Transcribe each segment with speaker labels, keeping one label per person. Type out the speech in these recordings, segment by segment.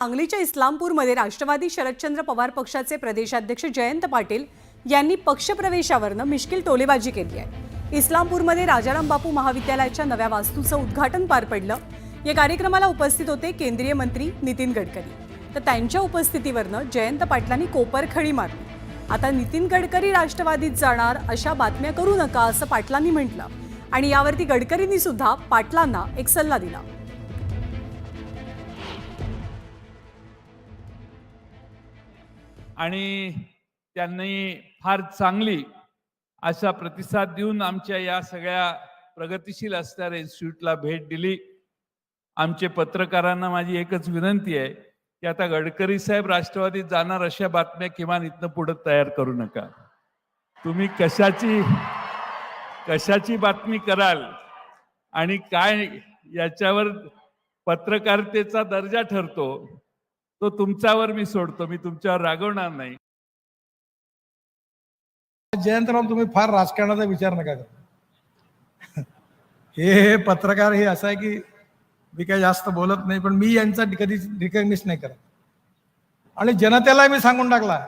Speaker 1: सांगलीच्या इस्लामपूरमध्ये राष्ट्रवादी शरदचंद्र पवार पक्षाचे प्रदेशाध्यक्ष जयंत पाटील यांनी पक्षप्रवेशावरनं मिश्किल टोलेबाजी केली आहे। इस्लामपूरमध्ये राजाराम बापू महाविद्यालयाच्या नव्या वास्तूचं उद्घाटन पार पडलं। या कार्यक्रमाला उपस्थित होते केंद्रीय मंत्री नितीन गडकरी। तर त्यांच्या उपस्थितीवरनं जयंत पाटलांनी कोपरखळी मारली। आता नितीन गडकरी राष्ट्रवादीत जाणार अशा बातम्या करू नका असं पाटलांनी म्हटलं आणि यावरती गडकरींनी सुद्धा पाटलांना एक सल्ला दिला।
Speaker 2: आणि त्यांनी फार चांगली असा प्रतिसाद देऊन आमच्या या सगळ्या प्रगतिशील असणाऱ्या इन्स्टिट्यूटला भेट दिली। आमचे पत्रकारांना माझी एकच विनंती आहे की आता गडकरी साहेब राष्ट्रवादीत जाणार अशा बातम्या किमान इथनं पुढे तयार करू नका। तुम्ही कशाची बातमी कराल आणि काय याच्यावर पत्रकारितेचा दर्जा ठरतो तो तुमच्यावर मी सोडतो, मी तुमच्यावर रागवणार नाही।
Speaker 3: जयंतराव, तुम्ही फार राजकारणाचा विचार नका करू। हे पत्रकार हे असं आहे की मी काही जास्त बोलत नाही, पण मी यांचा कधी रिकग्निश नाही करत आणि जनतेला मी सांगून टाकला।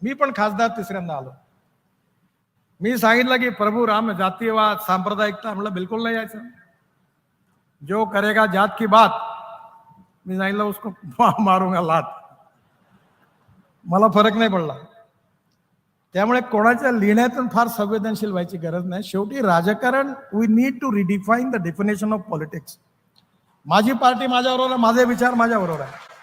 Speaker 3: मी पण खासदार तिसऱ्यांदा आलो, मी सांगितलं की प्रभू राम जातीयवाद सांप्रदायिकता म्हटलं बिलकुल नाही यायचं। जो करेगा जात की बात मी सांगितलं उसको मारूंगा लात। मला फरक नाही पडला। त्यामुळे कोणाच्या लिहिण्यातून फार संवेदनशील व्हायची गरज नाही। शेवटी राजकारण we need to redefine the definition of politics. माझी पार्टी माझ्याबरोबर आहे, माझे विचार माझ्याबरोबर आहे।